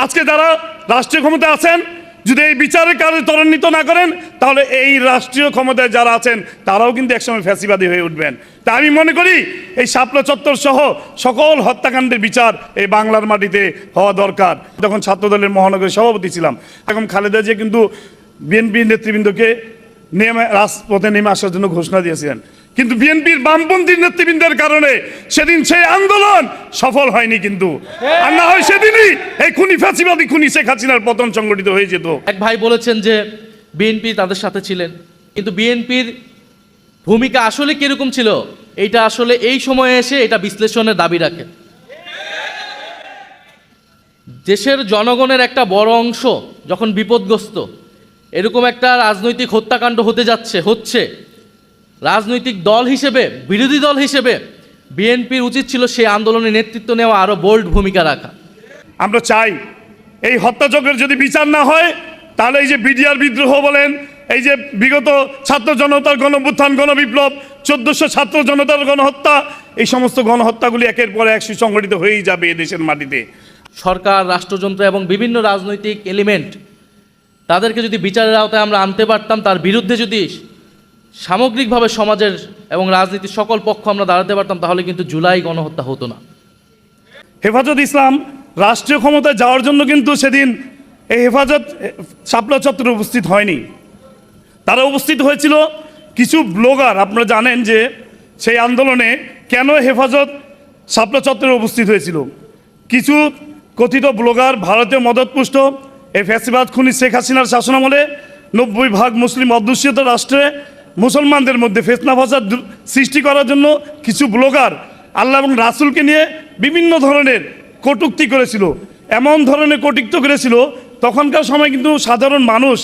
আজকে যারা রাষ্ট্রীয় ক্ষমতায় আছেন যদি এই বিচারের কাজে ত্বরান্বিত না করেন তাহলে এই রাষ্ট্রীয় ক্ষমতায় যারা আছেন তারাও কিন্তু একসময় ফ্যাসিবাদী হয়ে উঠবেন। তা আমি মনে করি এই শাপলা চত্বর সহ সকল হত্যাকাণ্ডের বিচার এই বাংলার মাটিতে হওয়া দরকার। তখন ছাত্রদলের মহানগরের সভাপতি ছিলাম, এখন খালেদা জিয়া কিন্তু বিএনপি নেতৃবৃন্দকে রাজপথে নেমে আসার জন্য ঘোষণা দিয়েছিলেন, কিন্তু বিএনপির বামপন্থী নেতৃবৃন্দের কারণে সেদিন সেই আন্দোলন সফল হয়নি। কিন্তু আর না হয় সেদিনই এই খুনি ফ্যাসিবাদী খুনি শেখ হাসিনার পতন সংগঠিত হয়ে যেত। এক ভাই বলেছেন যে বিএনপি তাদের সাথে ছিলেন, কিন্তু বিএনপির ভূমিকা আসলে কিরকম ছিল এইটা আসলে এই সময়ে এসে এটা বিশ্লেষণের দাবি রাখে। দেশের জনগণের একটা বড় অংশ যখন বিপদগ্রস্ত, এরকম একটা রাজনৈতিক হত্যাকাণ্ড হচ্ছে রাজনৈতিক দল হিসেবে, বিরোধী দল হিসেবে বিএনপির উচিত ছিল সেই আন্দোলনে নেতৃত্ব নেওয়া, আরও বোল্ড ভূমিকা রাখা। আমরা চাই এই হত্যাযজ্ঞের যদি বিচার না হয় তাহলে এই যে বিডিআর বিদ্রোহ বলেন, এই যে বিগত ছাত্র জনতার গণঅভ্যুত্থান, গণবিপ্লব, 1400 ছাত্র জনতার গণহত্যা, এই সমস্ত গণহত্যাগুলি একের পর এক সুসংগঠিত হয়েই যাবে এদেশের মাটিতে। সরকার, রাষ্ট্রযন্ত্র এবং বিভিন্ন রাজনৈতিক এলিমেন্ট তাদেরকে যদি বিচারের আওতায় আমরা আনতে পারতাম, তার বিরুদ্ধে যদি সামগ্রিকভাবে সমাজের এবং রাজনীতির সকল পক্ষ আমরা দাঁড়াতে পারতাম, তাহলে কিন্তু জুলাই গণহত্যা হতো না। হেফাজত ইসলাম রাষ্ট্রীয় ক্ষমতায় যাওয়ার জন্য কিন্তু সেদিন এই হেফাজত শাপলা চত্বরে উপস্থিত হয়নি, তারা উপস্থিত হয়েছিল কিছু ব্লগার। আপনারা জানেন যে সেই আন্দোলনে কেন হেফাজত শাপলা চত্বরে উপস্থিত হয়েছিল। কিছু কথিত ব্লগার ভারতীয় মদতপুষ্ট এই ফ্যাসিবাদ খুনি শেখ হাসিনার শাসনামলে 90% মুসলিম অধ্যুষিত রাষ্ট্রে মুসলমানদের মধ্যে ফেতনা ফাসাদ সৃষ্টি করার জন্য কিছু ব্লগার আল্লাহ এবং রাসূলকে নিয়ে বিভিন্ন ধরনের কটূক্তি করেছিল। এমন ধরনের কটূক্তি করেছিল তখনকার সময় কিন্তু সাধারণ মানুষ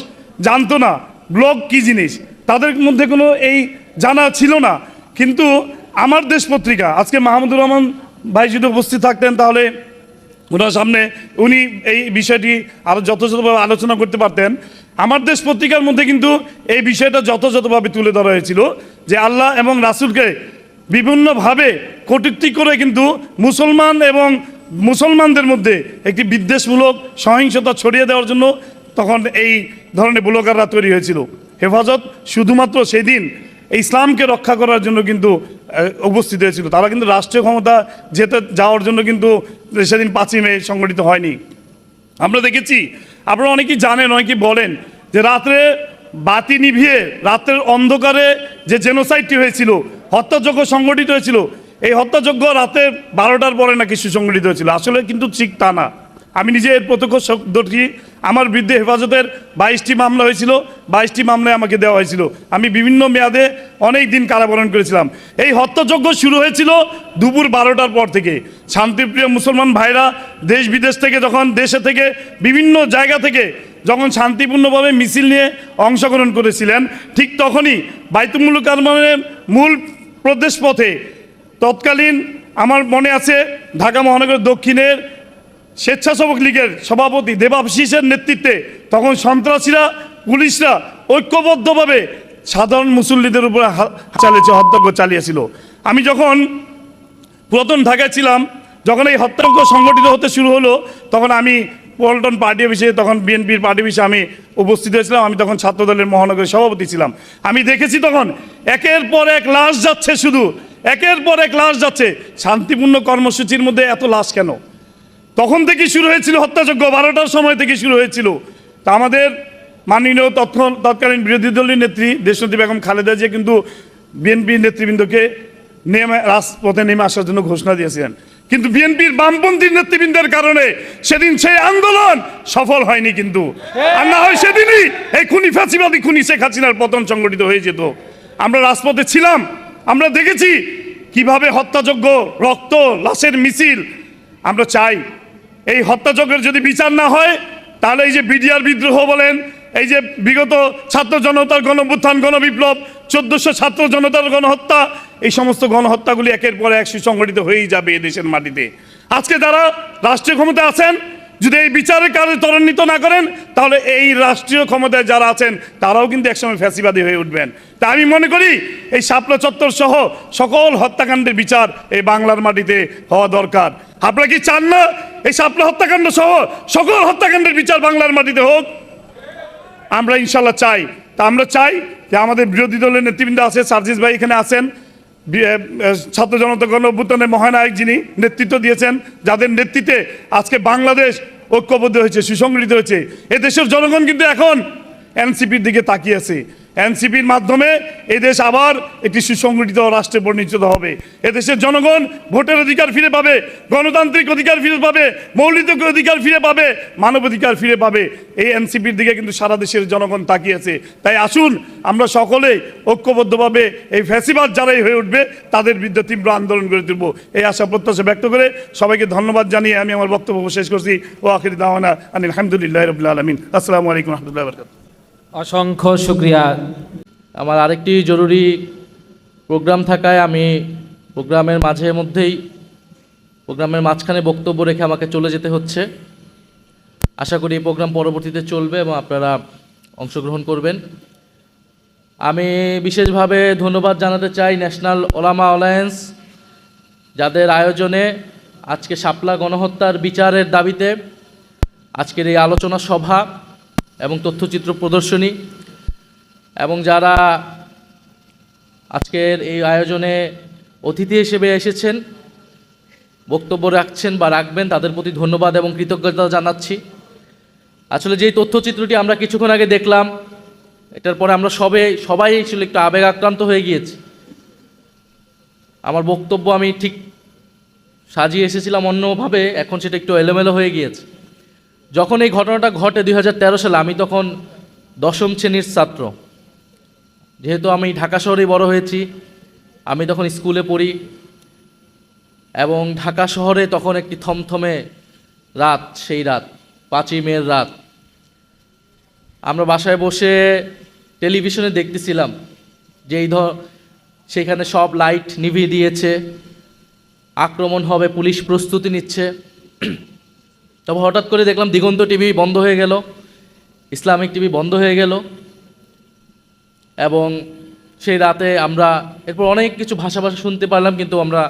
জানতো না ব্লগ কী জিনিস, তাদের মধ্যে কোনো এই জানা ছিল না। কিন্তু আমার দেশ পত্রিকা, আজকে মাহমুদুর রহমান ভাই যদি উপস্থিত থাকতেন তাহলে ওনার সামনে উনি এই বিষয়টি আরও যথাযথভাবে আলোচনা করতে পারতেন। আমার দেশ পত্রিকার মধ্যে কিন্তু এই বিষয়টা যথাযথভাবে তুলে ধরা হয়েছিল যে আল্লাহ এবং রাসূলকে বিভিন্নভাবে কটূক্তি করে কিন্তু মুসলমান এবং মুসলমানদের মধ্যে একটি বিদ্বেষমূলক সহিংসতা ছড়িয়ে দেওয়ার জন্য তখন এই ধরনের ব্লগাররা তৈরি হয়েছিল। হেফাজত শুধুমাত্র সেদিন ইসলামকে রক্ষা করার জন্য কিন্তু উপস্থিত হয়েছিল, তারা কিন্তু রাষ্ট্রীয় ক্ষমতা যাওয়ার জন্য কিন্তু সেদিন 5ই মে সংগঠিত হয়নি। আমরা দেখেছি, আপনারা অনেকেই জানেন, অনেকেই বলেন যে রাত্রে বাতি নিভিয়ে রাত্রের অন্ধকারে যে জেনোসাইডটি হয়েছিল, হত্যাযজ্ঞ সংগঠিত হয়েছিল, এই হত্যাযজ্ঞ রাতে 12টার পরে নাকি সুসংগঠিত হয়েছিল। আসলে কিন্তু ঠিক তা না। আমি নিজে এর প্রত্যক্ষদর্শী। আমার বিরুদ্ধে হেফাজতের 22টি মামলা হয়েছিল, 22টি মামলায় আমাকে দেওয়া হয়েছিল। আমি বিভিন্ন মেয়াদে অনেক দিন কারাবরণ করেছিলাম। এই হত্যাযজ্ঞ শুরু হয়েছিল দুপুর 12টার পর থেকে। শান্তিপ্রিয় মুসলমান ভাইরা দেশ বিদেশ থেকে যখন দেশে থেকে বিভিন্ন জায়গা থেকে যখন শান্তিপূর্ণভাবে মিছিল নিয়ে অংশগ্রহণ করেছিলেন, ঠিক তখনই বাইতুল মুকাররমের মূল প্রদেশ পথে তৎকালীন আমার মনে আছে ঢাকা মহানগর দক্ষিণের স্বেচ্ছাসেবক লীগের সভাপতি দেবাশিসের নেতৃত্বে তখন সন্ত্রাসীরা, পুলিশরা ঐক্যবদ্ধভাবে সাধারণ মুসল্লিদের উপরে হত্যাযজ্ঞ চালিয়েছিল। আমি যখন প্রথম ঢাকায় ছিলাম, যখন এই হত্যাযজ্ঞ সংগঠিত হতে শুরু হলো, তখন আমি পল্টন পার্টি অফিসে, তখন বিএনপির পার্টি অফিসে আমি উপস্থিত হয়েছিলাম। আমি তখন ছাত্রদলের মহানগরের সভাপতি ছিলাম। আমি দেখেছি তখন একের পর এক লাশ যাচ্ছে, শুধু একের পর এক লাশ যাচ্ছে। শান্তিপূর্ণ কর্মসূচির মধ্যে এত লাশ কেন? তখন থেকেই শুরু হয়েছিল হত্যাযজ্ঞ, 12টার সময় থেকে শুরু হয়েছিল। তা আমাদের মাননীয় তৎকালীন বিরোধী দলীয় নেত্রী দেশনেত্রী বেগম খালেদা জিয়া কিন্তু বিএনপি নেতৃবৃন্দকে রাজপথে নেমে আসার জন্য ঘোষণা দিয়েছিলেন, কিন্তু বিএনপির বামপন্থী নেতৃবৃন্দের কারণে সেদিন সেই আন্দোলন সফল হয়নি। কিন্তু আর না হয় সেদিনই এই খুনি ফ্যাসিবাদী খুনি শেখ হাসিনার পতন সংগঠিত হয়ে যেত। আমরা রাজপথে ছিলাম, আমরা দেখেছি কিভাবে হত্যাযজ্ঞ, রক্ত, লাশের মিছিল। আমরা চাই এই হত্যাযজ্ঞের যদি বিচার না হয় তাহলে এই যে বিডিআর বিদ্রোহ বলেন, এই যে বিগত ছাত্র জনতার গণঅভ্যুত্থান, গণবিপ্লব, 1400 ছাত্র জনতার গণহত্যা, এই সমস্ত গণহত্যাগুলি একের পর এক সুসংগঠিত হয়েই যাবে এদেশের মাটিতে। আজকে যারা রাষ্ট্রীয় ক্ষমতায় আছেন যদি এই বিচারের কাজে ত্বরান্বিত না করেন তাহলে এই রাষ্ট্রীয় ক্ষমতায় যারা আছেন তারাও কিন্তু একসময় ফ্যাসিবাদী হয়ে উঠবেন। তা আমি মনে করি এই শাপলা চত্বর সহ সকল হত্যাকাণ্ডের বিচার এই বাংলার মাটিতে হওয়া দরকার। আপনারা কি চান না এই শাপলা হত্যাকাণ্ড সহ সকল হত্যাকাণ্ডের বিচার বাংলার মাটিতে হোক, আমরা ইনশাল্লাহ চাই। তা আমরা চাই যে আমাদের বিরোধী দলের নেতৃবৃন্দ আছে, সার্জিস ভাই এখানে আছেন, ছাত্র জনতা গণ অভ্যুত্থানের মহানায়ক যিনি নেতৃত্ব দিয়েছেন, যাদের নেতৃত্বে আজকে বাংলাদেশ ঐক্যবদ্ধ হয়েছে, সুসংগঠিত হয়েছে। এদেশের জনগণ কিন্তু এখন এনসিপির দিকে তাকিয়ে আছে। এনসিপির মাধ্যমে এদেশ আবার একটি সুসংগঠিত রাষ্ট্রে পরিণত হবে। এদেশের জনগণ ভোটের অধিকার ফিরে পাবে, গণতান্ত্রিক অধিকার ফিরে পাবে, মৌলিক অধিকার ফিরে পাবে, মানবাধিকার ফিরে পাবে। এই এনসিপির দিকে কিন্তু সারা দেশের জনগণ তাকিয়েছে। তাই আসুন আমরা সকলেই ঐক্যবদ্ধভাবে এই ফ্যাসিবাদ যারাই হয়ে উঠবে তাদের বিরুদ্ধে তীব্র আন্দোলন করে তুলব, এই আশা প্রত্যাশা ব্যক্ত করে সবাইকে ধন্যবাদ জানিয়ে আমি আমার বক্তব্য শেষ করছি। ও আখির দাওয়ানা আলহামদুলিল্লাহ রাব্বিল আলামিন। আসসালামু আলাইকুম রহমতুল্লাহ বরকাতুহু। অসংখ্য শুক্রিয়া। আমার আরেকটি জরুরি প্রোগ্রাম থাকায় আমি প্রোগ্রামের মাঝখানে বক্তব্য রেখে আমাকে চলে যেতে হচ্ছে। আশা করি এই প্রোগ্রাম পরবর্তীতে চলবে এবং আপনারা অংশগ্রহণ করবেন। আমি বিশেষভাবে ধন্যবাদ জানাতে চাই ন্যাশনাল ওলামা অ্যালায়েন্স, যাদের আয়োজনে আজকে শাপলা গণহত্যার বিচারের দাবিতে আজকের এই আলোচনা সভা এবং তথ্যচিত্র প্রদর্শনী, এবং যারা আজকের এই আয়োজনে অতিথি হিসেবে এসেছেন, বক্তব্য রাখছেন বা রাখবেন, তাদের প্রতি ধন্যবাদ এবং কৃতজ্ঞতা জানাচ্ছি। আসলে যেই তথ্যচিত্রটি আমরা কিছুক্ষণ আগে দেখলাম, এটার পরে আমরা সবাই আসলে একটু আবেগ আক্রান্ত হয়ে গিয়েছি। আমার বক্তব্য আমি ঠিক সাজিয়ে এসেছিলাম অন্যভাবে, এখন সেটা একটু এলোমেলো হয়ে গিয়েছে। যখন এই ঘটনাটা ঘটে 2013 সালে, আমি তখন 10ম শ্রেণীর ছাত্র। যেহেতু আমি ঢাকা শহরেই বড় হয়েছি, আমি তখন স্কুলে পড়ি, এবং ঢাকা শহরে তখন একটি থমথমে রাত, সেই রাত 5ই মের রাত। আমরা বাসায় বসে টেলিভিশনে দেখতেছিলাম যে সেখানে সব লাইট নিভিয়ে দিয়েছে, আক্রমণ হবে, পুলিশ প্রস্তুতি নিচ্ছে। তবে হঠাৎ করে দেখলাম দিগন্ত টিভি বন্ধ হয়ে গেল, ইসলামিক টিভি বন্ধ হয়ে গেল, এবং সেই রাতে আমরা এরপর অনেক কিছু ভাষা শুনতে পারলাম, কিন্তু আমরা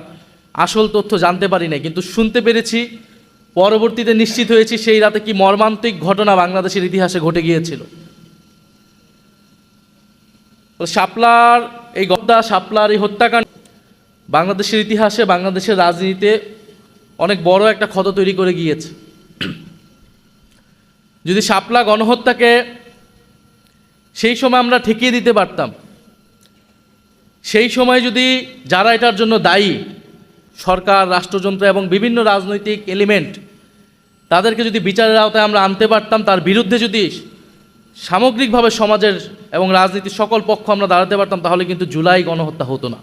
আসল তথ্য জানতে পারি না। কিন্তু শুনতে পেরেছি, পরবর্তীতে নিশ্চিত হয়েছি সেই রাতে কি মর্মান্তিক ঘটনা বাংলাদেশের ইতিহাসে ঘটে গিয়েছিল। শাপলার এই হত্যাকাণ্ড বাংলাদেশের ইতিহাসে, বাংলাদেশের রাজনীতিতে অনেক বড় একটা ক্ষত তৈরি করে গিয়েছে। যদি শাপলা গণহত্যাকে সেই সময় আমরা ঠেকিয়ে দিতে পারতাম, সেই সময় যদি যারা এটার জন্য দায়ী, সরকার, রাষ্ট্রযন্ত্র এবং বিভিন্ন রাজনৈতিক এলিমেন্ট, তাদেরকে যদি বিচারের আওতায় আমরা আনতে পারতাম, তার বিরুদ্ধে যদি সামগ্রিকভাবে সমাজের এবং রাজনীতির সকল পক্ষ আমরা দাঁড়াতে পারতাম, তাহলে কিন্তু জুলাই গণহত্যা হতো না।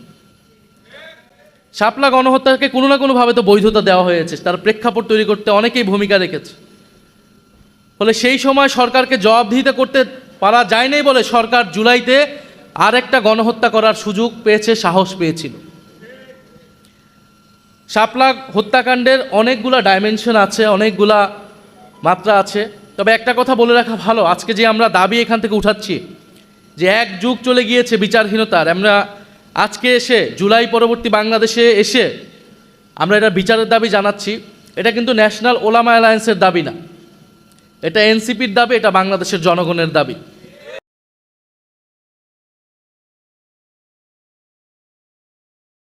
শাপলা গণহত্যাকে কোনো না কোনোভাবে তো বৈধতা দেওয়া হয়েছে, তার প্রেক্ষাপট তৈরি করতে অনেকেই ভূমিকা রেখেছে। ফলে সেই সময় সরকারকে জবাবদিহিতা করতে পারা যায় নাই বলে সরকার জুলাইতে আরেকটা গণহত্যা করার সুযোগ পেয়েছে, সাহস পেয়েছিল। শাপলা হত্যাকাণ্ডের অনেকগুলা ডাইমেনশন আছে, অনেকগুলা মাত্রা আছে। তবে একটা কথা বলে রাখা ভালো, আজকে যে আমরা দাবি এখান থেকে উঠাচ্ছি যে 1 যুগ চলে গিয়েছে বিচারহীনতার, আমরা আজকে এসে জুলাই পরবর্তী বাংলাদেশে এসে আমরা এটা বিচারের দাবি জানাচ্ছি, এটা কিন্তু ন্যাশনাল ওলামা অ্যালায়েন্সের দাবি না, এটা এনসিপির দাবি, এটা বাংলাদেশের জনগণের দাবি।